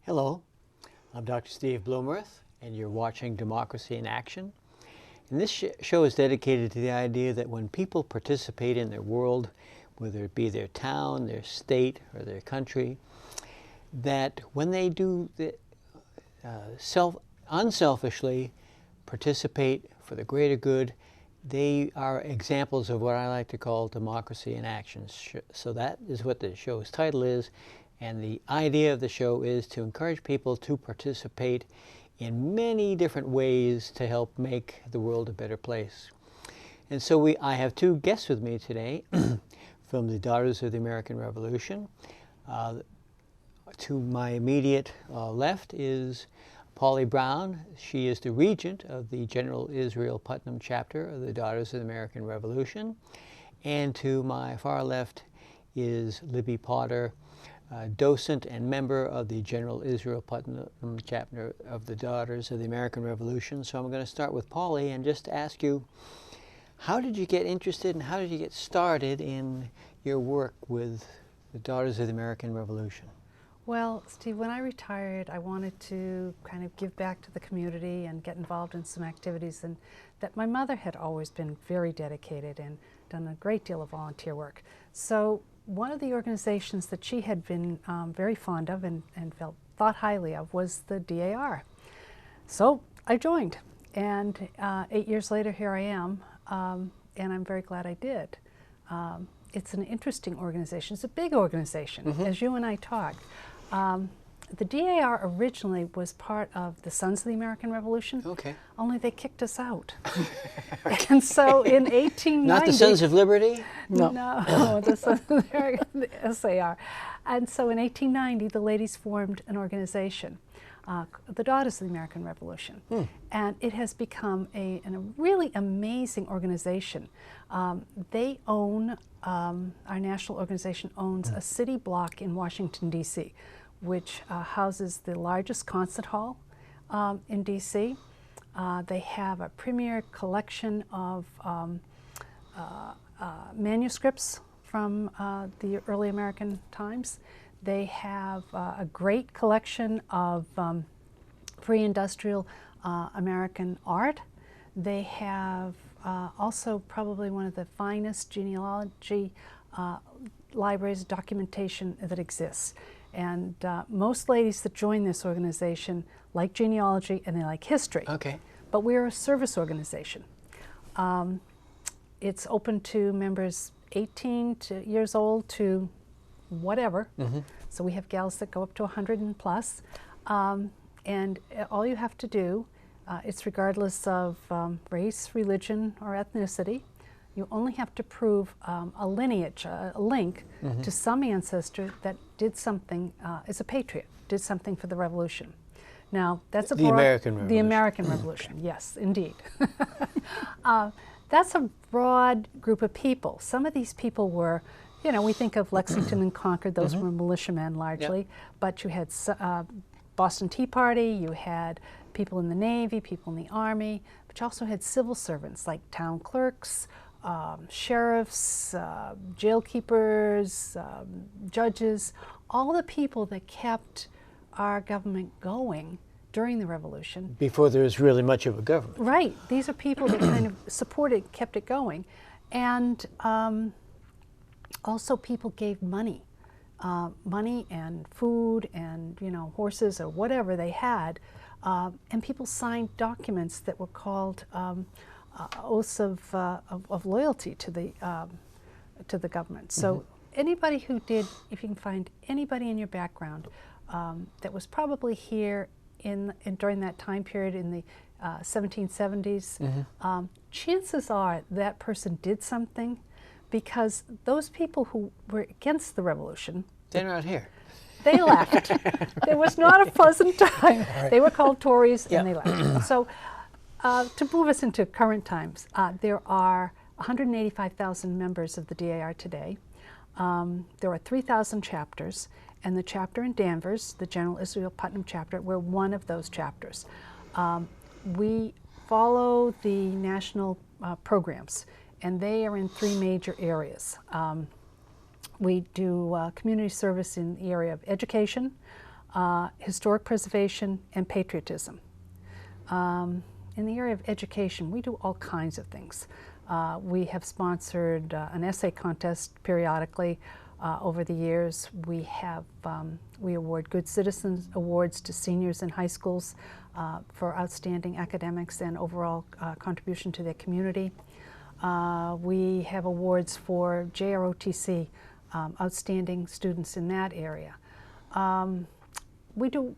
Hello, I'm Dr. Steve Bloomerth, and you're watching Democracy in Action. And this show is dedicated to the idea that when people participate in their world, whether it be their town, their state, or their country, that when they do unselfishly participate for the greater good, they are examples of what I like to call democracy in action. So that is what the show's title is. And the idea of the show is to encourage people to participate in many different ways to help make the world a better place. And so I have two guests with me today from the Daughters of the American Revolution. To my immediate left is Polly Brown. She is the regent of the General Israel Putnam chapter of the Daughters of the American Revolution. And to my far left is Libby Potter, docent and member of the General Israel Putnam chapter of the Daughters of the American Revolution. So I'm going to start with Polly and just ask you, how did you get interested and how did you get started in your work with the Daughters of the American Revolution? Well, Steve, when I retired, I wanted to kind of give back to the community and get involved in some activities, and that my mother had always been very dedicated and done a great deal of volunteer work. So one of the organizations that she had been very fond of and thought highly of was the DAR. So I joined, and 8 years later, here I am, and I'm very glad I did. It's an interesting organization. It's a big organization, as you and I talked. The DAR originally was part of the Sons of the American Revolution, only they kicked us out. And so in 1890... Not the Sons of Liberty? No, the Sons of the American, the SAR. And so in 1890, the ladies formed an organization, the Daughters of the American Revolution. And it has become a really amazing organization. They own, our national organization owns a city block in Washington, D.C., which houses the largest concert hall in D.C. They have a premier collection of manuscripts from the early American times. They have a great collection of pre-industrial American art. They have also probably one of the finest genealogy libraries, documentation that exists. And most ladies that join this organization like genealogy and they like history. But we're a service organization. It's open to members 18 years old to whatever. So we have gals that go up to 100 and plus. And all you have to do, it's regardless of race, religion, or ethnicity. You only have to prove a lineage, a link to some ancestor that did something, is a patriot, did something for the revolution. Now, that's the American Revolution. The American Revolution, yes, indeed. That's a broad group of people. Some of these people were, you know, we think of Lexington and Concord, those were militiamen largely, but you had Boston Tea Party, you had people in the Navy, people in the Army, but you also had civil servants like town clerks, sheriffs, jail keepers, judges, all the people that kept our government going during the Revolution. Before there was really much of a government. Right. These are people that kind of supported, kept it going. And also people gave money. Money and food and, you know, horses or whatever they had. And people signed documents that were called oaths of loyalty to the government. So anybody who did, if you can find anybody in your background that was probably here during that time period in the 1770s, chances are that person did something, because those people who were against the revolution, they're not here. They left. It was not a pleasant time. They were called Tories and they left. So to move us into current times, there are 185,000 members of the DAR today. There are 3,000 chapters, and the chapter in Danvers, the General Israel Putnam chapter, we're one of those chapters. We follow the national programs, and they are in three major areas. We do community service in the area of education, historic preservation, and patriotism. In the area of education, we do all kinds of things. We have sponsored an essay contest periodically over the years. We award Good Citizens Awards to seniors in high schools for outstanding academics and overall contribution to their community. We have awards for JROTC, outstanding students in that area. We do,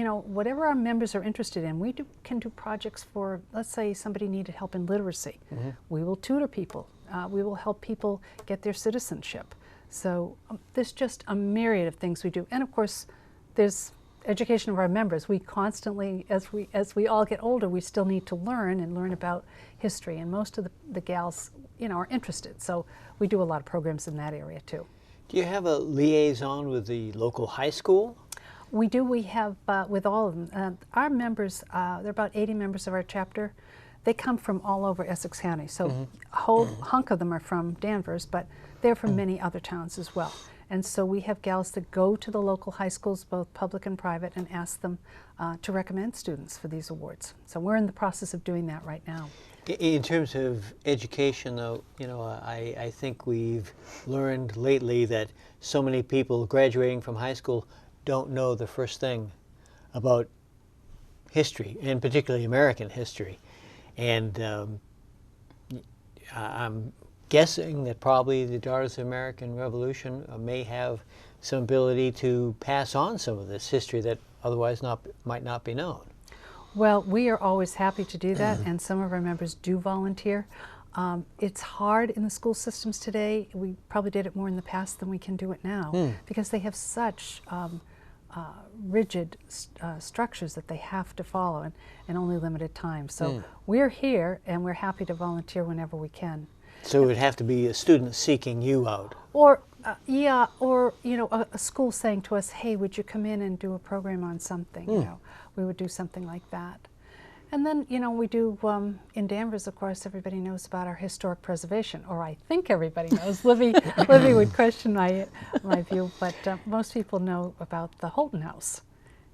whatever our members are interested in, we can do projects for, let's say somebody needed help in literacy. Mm-hmm. We will tutor people. We will help people get their citizenship. So there's just a myriad of things we do. And of course, there's education of our members. We constantly, as we all get older, we still need to learn about history. And most of the gals, are interested. So we do a lot of programs in that area too. Do you have a liaison with the local high school? We do. We have with all of them. Our members, there are about 80 members of our chapter. They come from all over Essex County. So Mm-hmm. a whole hunk of them are from Danvers, but they're from many other towns as well. And so we have gals that go to the local high schools, both public and private, and ask them to recommend students for these awards. So we're in the process of doing that right now. In terms of education, though, I think we've learned lately that so many people graduating from high school don't know the first thing about history, and particularly American history. And I'm guessing that probably the Daughters of the American Revolution may have some ability to pass on some of this history that otherwise might not be known. Well, we are always happy to do that, and some of our members do volunteer. It's hard in the school systems today. We probably did it more in the past than we can do it now, because they have such rigid structures that they have to follow in only limited time. So we're here, and we're happy to volunteer whenever we can. So it would have to be a student seeking you out. Or, a school saying to us, hey, would you come in and do a program on something? We would do something like that. And then, we do, in Danvers, of course, everybody knows about our historic preservation, or I think everybody knows. Libby would question my view, but most people know about the Holton House.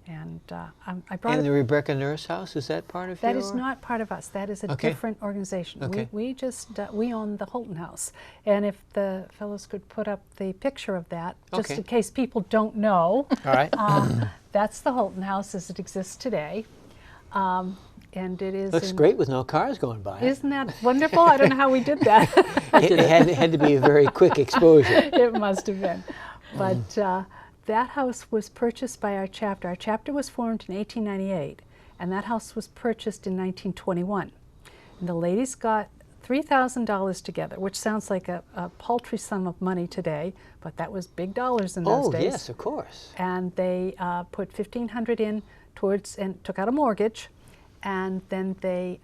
And I brought And the Rebecca Nurse House, is that part of That your... is not part of us. That is a Okay. different organization. Okay. We own the Holton House. And if the fellows could put up the picture of that, just Okay. in case people don't know. All right. That's the Holton House as it exists today. And it is Looks great with no cars going by. Isn't that wonderful? I don't know how we did that. It had to be a very quick exposure. It must have been. But that house was purchased by our chapter. Our chapter was formed in 1898, and that house was purchased in 1921. And the ladies got $3,000 together, which sounds like a paltry sum of money today, but that was big dollars in those days. Oh, yes, of course. And they put $1,500 in towards, and took out a mortgage, and then they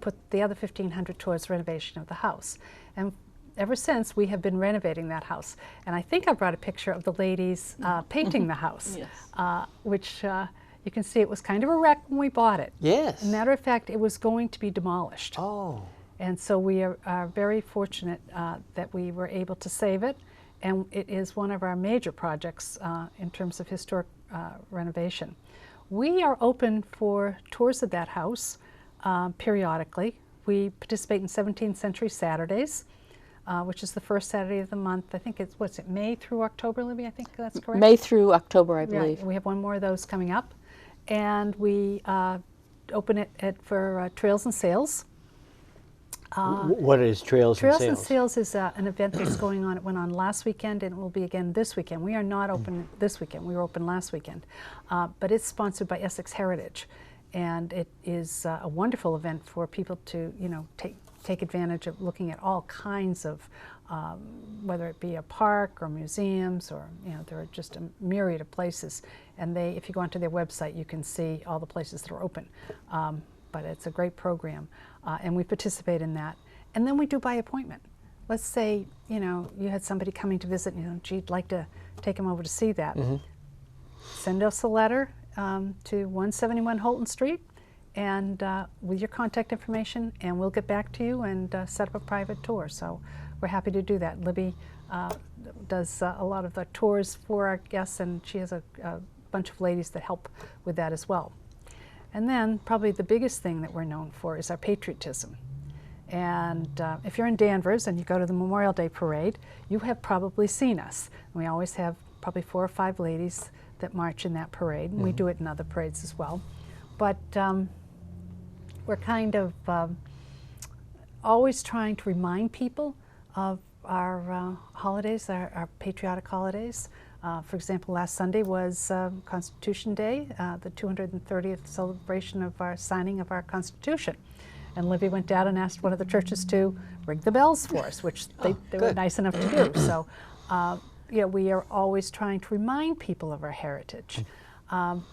put the other $1,500 towards renovation of the house. And ever since, we have been renovating that house. And I think I brought a picture of the ladies painting the house, Yes. which you can see it was kind of a wreck when we bought it. Yes. As a matter of fact, it was going to be demolished. Oh. And so we are very fortunate that we were able to save it. And it is one of our major projects in terms of historic renovation. We are open for tours of that house periodically. We participate in 17th Century Saturdays, which is the first Saturday of the month. I think it's, May through October, Libby? I think that's correct? May through October, I believe. Yeah, we have one more of those coming up. And we open it for Trails and Sales. What is Trails and Sales? Trails and Sales is an event that's going on. It went on last weekend and it will be again this weekend. We are not open this weekend. We were open last weekend. But it's sponsored by Essex Heritage. And it is a wonderful event for people to, take advantage of looking at all kinds of, whether it be a park or museums or, there are just a myriad of places. And if you go onto their website, you can see all the places that are open. But it's a great program, and we participate in that. And then we do by appointment. Let's say, you had somebody coming to visit, and gee, you'd like to take them over to see that. Mm-hmm. Send us a letter to 171 Holton Street, and with your contact information, and we'll get back to you and set up a private tour. So we're happy to do that. Libby does a lot of the tours for our guests, and she has a bunch of ladies that help with that as well. And then probably the biggest thing that we're known for is our patriotism. And if you're in Danvers and you go to the Memorial Day Parade, you have probably seen us. We always have probably 4 or 5 ladies that march in that parade, and we do it in other parades as well. But we're kind of always trying to remind people of our holidays, our patriotic holidays. For example, last Sunday was Constitution Day, the 230th celebration of our signing of our Constitution. And Libby went down and asked one of the churches to ring the bells for us, which they were nice enough to do. So, you know, we are always trying to remind people of our heritage.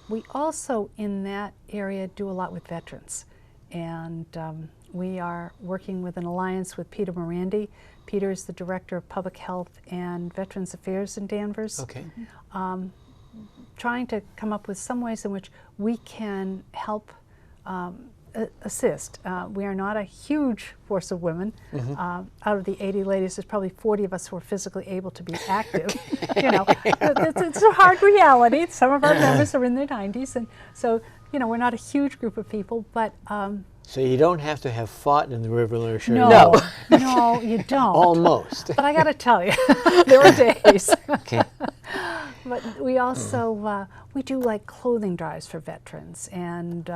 We also, in that area, do a lot with veterans. And we are working with an alliance with Peter Morandi. Peter is the Director of Public Health and Veterans Affairs in Danvers. Okay. Trying to come up with some ways in which we can help assist. We are not a huge force of women. Out of the 80 ladies, there's probably 40 of us who are physically able to be active. You know, it's a hard reality. Some of our members are in their 90s, and so, you know, we're not a huge group of people, but so you don't have to have fought in the Revolutionary no, War. no, you don't. Almost. But I got to tell you, there were days. Okay. But we also we do like clothing drives for veterans, and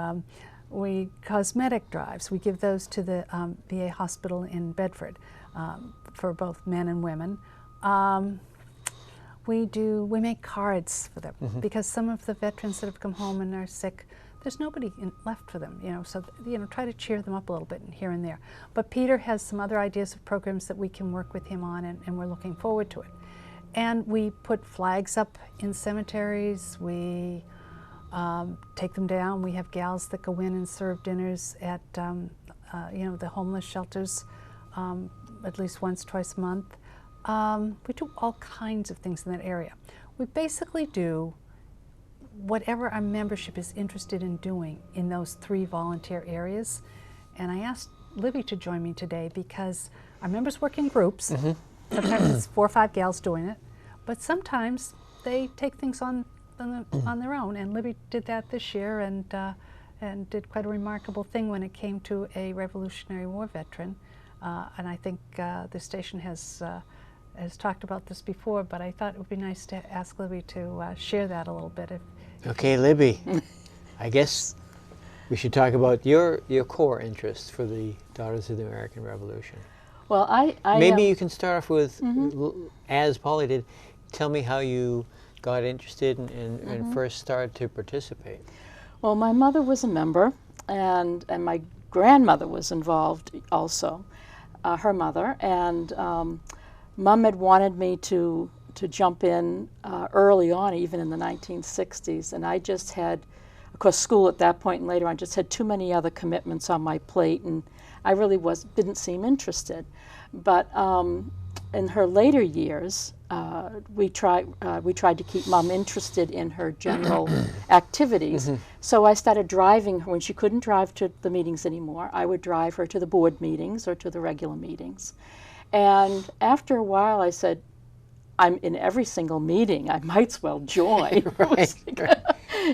we cosmetic drives. We give those to the VA hospital in Bedford for both men and women. We make cards for them because some of the veterans that have come home and are sick, there's nobody left for them, you know, so, you know, try to cheer them up a little bit here and there. But Peter has some other ideas of programs that we can work with him on, and we're looking forward to it. And we put flags up in cemeteries. We take them down. We have gals that go in and serve dinners at, you know, the homeless shelters at least once, twice a month. We do all kinds of things in that area. We basically do whatever our membership is interested in doing in those 3 volunteer areas. And I asked Libby to join me today because our members work in groups. Sometimes it's 4 or 5 gals doing it, but sometimes they take things on their own. And Libby did that this year and did quite a remarkable thing when it came to a Revolutionary War veteran. And I think the station has talked about this before, but I thought it would be nice to ask Libby to share that a little bit. Okay, Libby, I guess we should talk about your core interests for the Daughters of the American Revolution. Well, maybe you can start off with, as Polly did, tell me how you got interested and first started to participate. Well, my mother was a member, and my grandmother was involved also, her mother, and Mom had wanted me to jump in early on, even in the 1960s, and I just had, of course, school at that point and later on, just had too many other commitments on my plate, and I really didn't seem interested. But in her later years, we tried to keep Mom interested in her general activities. So I started driving her when she couldn't drive to the meetings anymore. I would drive her to the board meetings or to the regular meetings. And after a while, I said, I'm in every single meeting. I might as well join.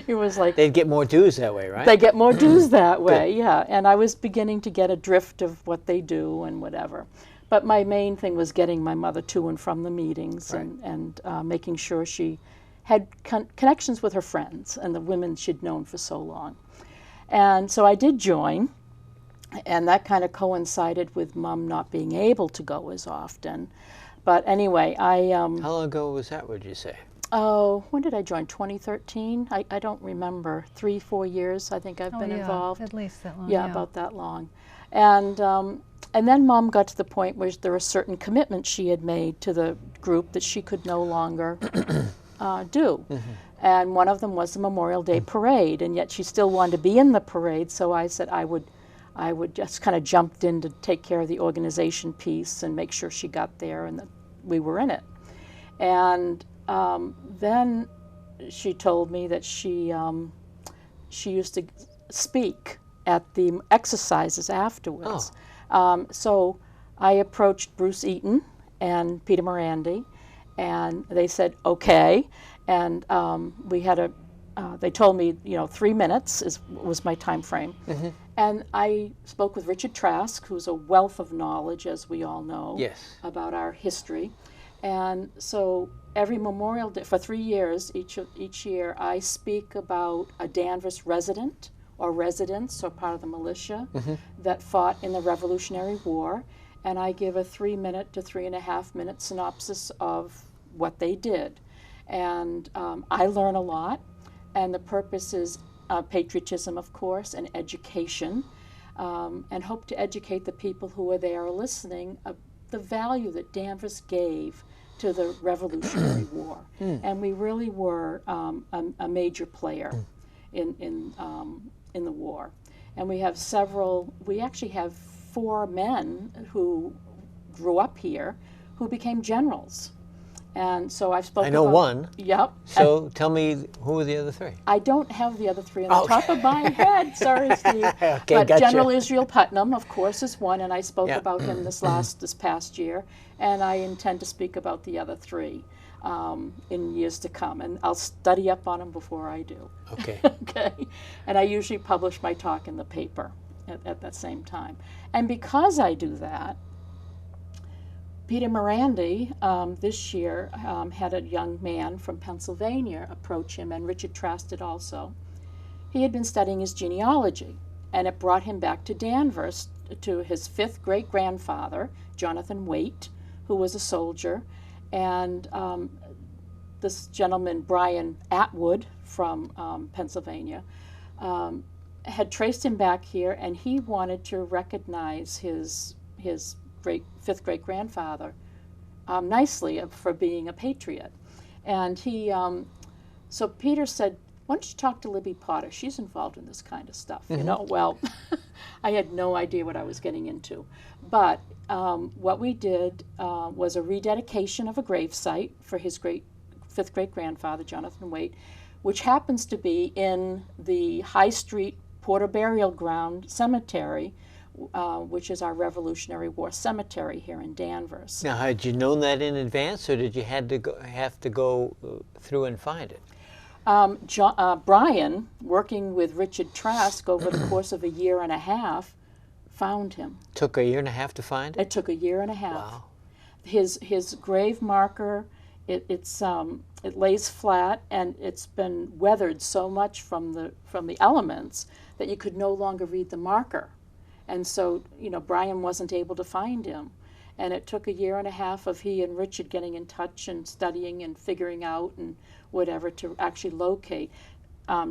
It was like they'd get more dues that way, right? They get more dues that way, yeah. And I was beginning to get a drift of what they do and whatever. But my main thing was getting my mother to and from the meetings, and making sure she had connections with her friends and the women she'd known for so long. And so I did join, and that kind of coincided with Mom not being able to go as often. But anyway, How long ago was that, would you say? Oh, when did I join? 2013? I don't remember. 3-4 years, I think I've been involved. At least that long. Yeah, about that long. And then Mom got to the point where there were certain commitments she had made to the group that she could no longer do. And one of them was the Memorial Day Parade, and yet she still wanted to be in the parade, so I said I would just kind of jumped in to take care of the organization piece and make sure she got there and that we were in it. And then she told me that she used to speak at the exercises afterwards. So I approached Bruce Eaton and Peter Morandi, and they said, okay. And we had they told me, 3 minutes was my time frame. And I spoke with Richard Trask, who's a wealth of knowledge, as we all know, Yes. about our history. And so every Memorial Day, for 3 years, each year, I speak about a Danvers resident or residents or part of the militia that fought in the Revolutionary War. And I give a 3-minute to 3.5-minute synopsis of what they did. And I learn a lot. And the purpose is patriotism, of course, and education, and hope to educate the people who are there listening of the value that Danvers gave to the Revolutionary War. And we really were a major player in the war. And we actually have 4 men who grew up here who became generals. And so I've spoken. I know one. Yep. So tell me, who are the other 3? I don't have the other 3 on the top of my head. Sorry, Steve. Okay, but gotcha. General Israel Putnam, of course, is one, and I spoke Yeah. about him this past year, and I intend to speak about the other 3 in years to come, and I'll study up on them before I do. Okay. Okay, and I usually publish my talk in the paper at that same time, and because I do that, Peter Morandi this year had a young man from Pennsylvania approach him, and Richard Trask did also. He had been studying his genealogy, and it brought him back to Danvers to his 5th great-grandfather, Jonathan Waitt, who was a soldier, and this gentleman, Brian Atwood from Pennsylvania, had traced him back here, and he wanted to recognize his 5th great-grandfather nicely for being a patriot. And so Peter said, why don't you talk to Libby Potter? She's involved in this kind of stuff, Well, I had no idea what I was getting into. But what we did was a rededication of a gravesite for his 5th great-grandfather, Jonathan Waitt, which happens to be in the High Street Porter Burial Ground Cemetery, which is our Revolutionary War cemetery here in Danvers. Now, had you known that in advance, or did you have to go through and find it? Brian, working with Richard Trask over the course of a year and a half, found him. Took a year and a half to find it? It took a year and a half. Wow. His grave marker, it lays flat, and it's been weathered so much from the elements that you could no longer read the marker. And so, Brian wasn't able to find him. And it took a year and a half of he and Richard getting in touch and studying and figuring out and whatever to actually locate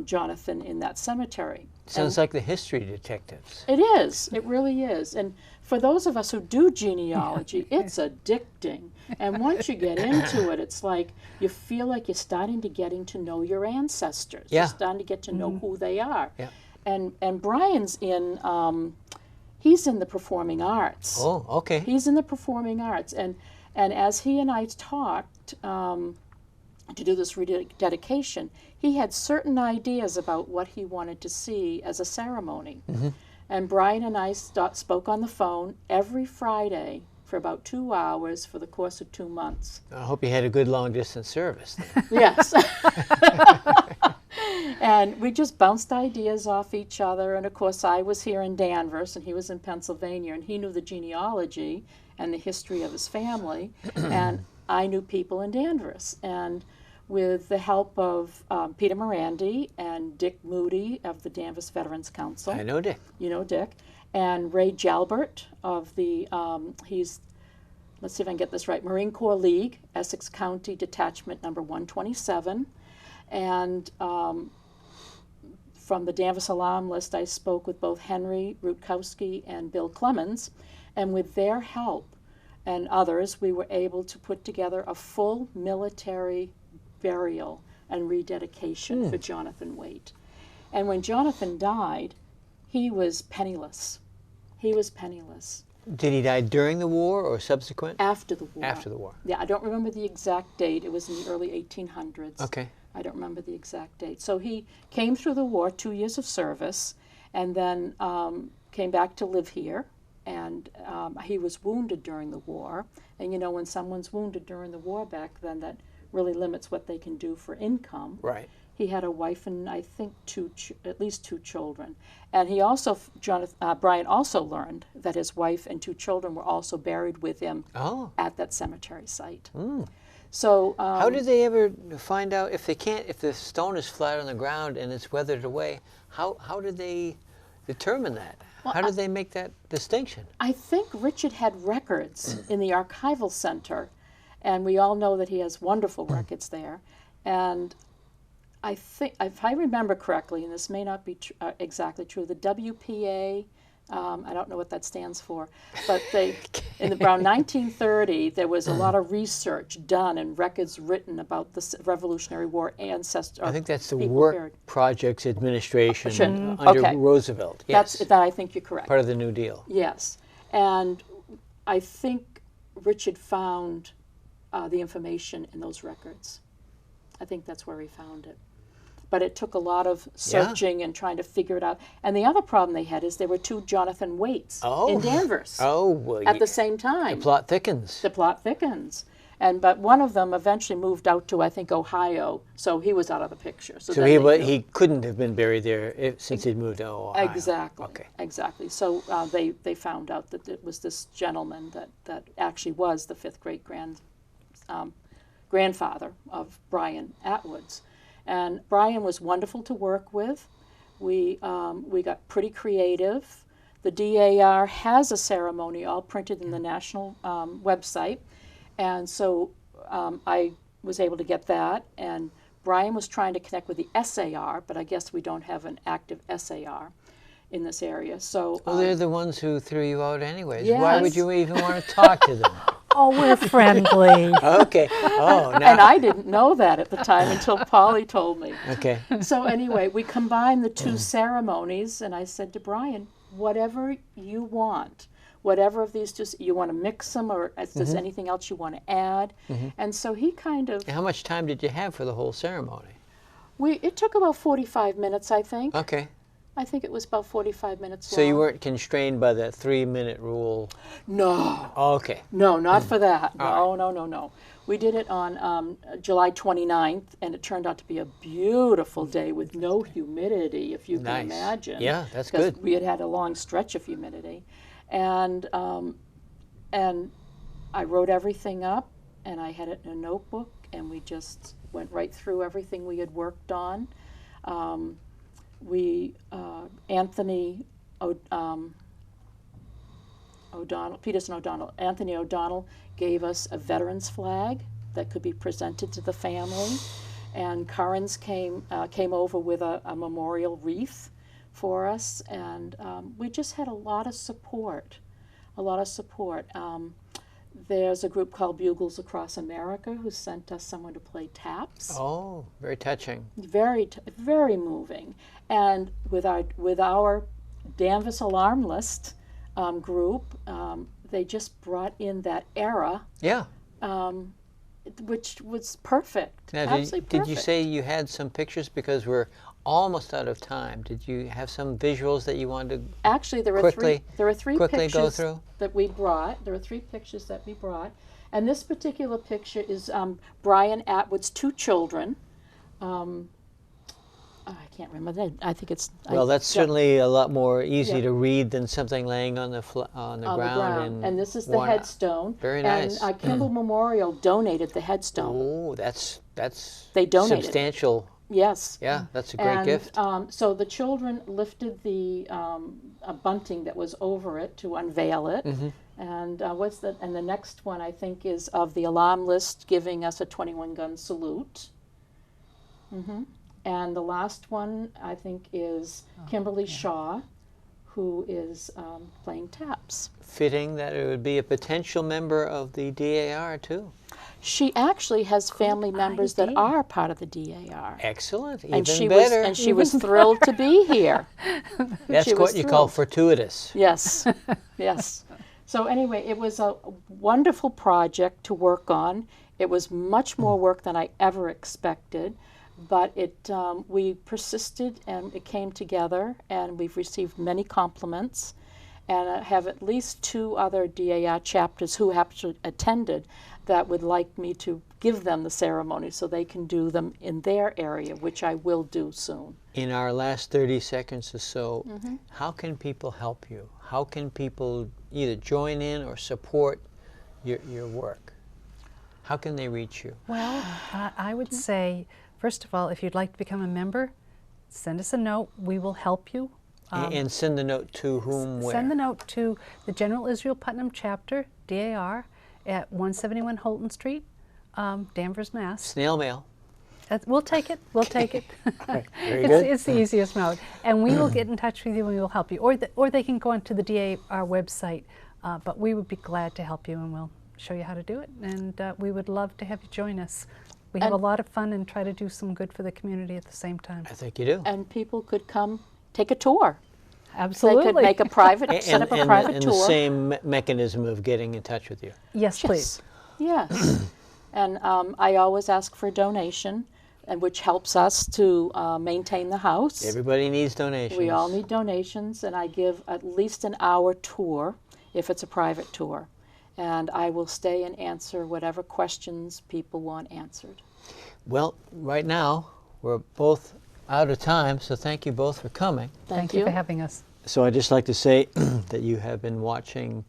Jonathan in that cemetery. Sounds like the history detectives. It is. It really is. And for those of us who do genealogy, it's addicting. And once you get into it, it's like you feel like you're starting to getting to know your ancestors. Yeah. You're starting to get to know who they are. Yeah. And Brian's he's in the performing arts. Oh, okay. He's in the performing arts. And as he and I talked to do this rededication, he had certain ideas about what he wanted to see as a ceremony. And Brian and I spoke on the phone every Friday for about 2 hours for the course of 2 months. I hope you had a good long-distance service then. Yes. And we just bounced ideas off each other. And of course, I was here in Danvers, and he was in Pennsylvania, and he knew the genealogy and the history of his family. And I knew people in Danvers. And with the help of Peter Morandi and Dick Moody of the Danvers Veterans Council. I know Dick. You know Dick. And Ray Jalbert of the, let's see if I can get this right, Marine Corps League, Essex County Detachment number 127. And from the Danvers Alarm List, I spoke with both Henry Rutkowski and Bill Clemens. And with their help and others, we were able to put together a full military burial and rededication for Jonathan Waitt. And when Jonathan died, he was penniless. He was penniless. Did he die during the war or subsequent? After the war. After the war. Yeah, I don't remember the exact date. It was in the early 1800s. Okay. I don't remember the exact date. So he came through the war, 2 years of service, and then came back to live here. And he was wounded during the war. And when someone's wounded during the war back then, that really limits what they can do for income. Right. He had a wife and I think at least two children. And he also, Brian also learned that his wife and two children were also buried with him at that cemetery site. So how did they ever find out if the stone is flat on the ground and it's weathered away? How did they determine that? Well, how did they make that distinction? I think Richard had records in the archival center, and we all know that he has wonderful records there. And I think, if I remember correctly, and this may not be exactly true, the WPA, I don't know what that stands for, but in around 1930, there was a lot of research done and records written about the Revolutionary War ancestors. I think that's the Work Projects Administration under Roosevelt. Yes. That I think you're correct. Part of the New Deal. Yes. And I think Richard found the information in those records. I think that's where he found it. But it took a lot of searching and trying to figure it out. And the other problem they had is there were two Jonathan Waitts in Danvers at the same time. The plot thickens. The plot thickens. But one of them eventually moved out to, I think, Ohio, so he was out of the picture. So he couldn't have been buried there since he'd moved to Ohio. Exactly. Okay. Exactly. So they found out that it was this gentleman that actually was the fifth great grandfather of Brian Atwood's. And Brian was wonderful to work with. We got pretty creative. The DAR has a ceremony all printed in the national website. And so I was able to get that. And Brian was trying to connect with the SAR, but I guess we don't have an active SAR in this area. So well, they're the ones who threw you out anyways. Yes. Why would you even want to talk to them? Oh, we're friendly. Okay. Oh, now. And I didn't know that at the time until Polly told me. Okay. So anyway, we combined the two ceremonies, and I said to Brian, whatever you want, whatever of these, just you want to mix them, or is there anything else you want to add? And so he kind of... How much time did you have for the whole ceremony? It took about 45 minutes, I think. Okay. I think it was about 45 minutes long. So you weren't constrained by that 3-minute rule? No. Oh, okay. No, not for that. All No. We did it on July 29th, and it turned out to be a beautiful day with no humidity, if you can imagine. Yeah, that's good. We had a long stretch of humidity. And I wrote everything up, and I had it in a notebook, and we just went right through everything we had worked on. Anthony O'Donnell gave us a veteran's flag that could be presented to the family, and Currens came over with a memorial wreath for us, and we just had a lot of support. There's a group called Bugles Across America who sent us someone to play taps. Oh, very touching. Very moving. And with our Danvers Alarm List group, they just brought in that era. Yeah. Which was perfect. Now, absolutely perfect. Did you say you had some pictures, because we're almost out of time? Did you have some visuals that you wanted to Actually, there were three pictures go through? that we brought. There were 3 pictures that we brought. And this particular picture is Brian Atwood's 2 children. I can't remember. I think it's... Well, that's certainly a lot more easy to read than something laying on the ground. And this is the headstone. Very nice. And Kimball Memorial donated the headstone. Oh, that's they donated substantial. Yes. Yeah, that's a great gift. So the children lifted the a bunting that was over it to unveil it. And and the next one, I think, is of the alarm list giving us a 21-gun salute. And the last one, I think, is Kimberly Shaw, who is playing taps. Fitting that it would be a potential member of the DAR, too. She actually has family members that are part of the DAR. Excellent, and better. She was thrilled to be here. That's what you call fortuitous. Yes, yes. So anyway, it was a wonderful project to work on. It was much more work than I ever expected, but we persisted and it came together, and we've received many compliments. And I have at least 2 other DAR chapters who have attended that would like me to give them the ceremony so they can do them in their area, which I will do soon. In our last 30 seconds or so, how can people help you? How can people either join in or support your work? How can they reach you? Well, I would say, first of all, if you'd like to become a member, send us a note. We will help you. And send the note to whom, where? Send the note to the General Israel Putnam Chapter, DAR, at 171 Holton Street, Danvers, Mass. Snail mail. We'll take it. We'll take it. Very good. It's the easiest mode. And we will get in touch with you and we will help you. Or they can go onto the DAR website. But we would be glad to help you and we'll show you how to do it. And we would love to have you join us. We have a lot of fun and try to do some good for the community at the same time. I think you do. And people could come take a tour. Absolutely. They could make a private, set up a private and tour. the same mechanism of getting in touch with you. Yes, please. Yes. And I always ask for a donation, and which helps us to maintain the house. Everybody needs donations. We all need donations, and I give at least an hour tour if it's a private tour. And I will stay and answer whatever questions people want answered. Well, right now, we're both out of time, so thank you both for coming. Thank you for having us. So I'd just like to say that you have been watching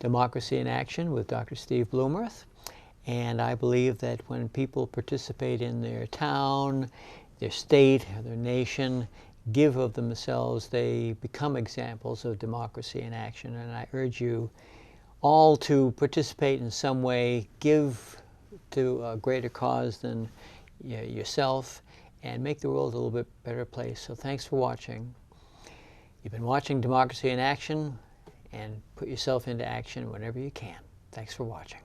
Democracy in Action with Dr. Steve Bloomerth. And I believe that when people participate in their town, their state, their nation, give of themselves, they become examples of democracy in action. And I urge you all to participate in some way, give to a greater cause than yourself, and make the world a little bit better place. So thanks for watching. You've been watching Democracy in Action, and put yourself into action whenever you can. Thanks for watching.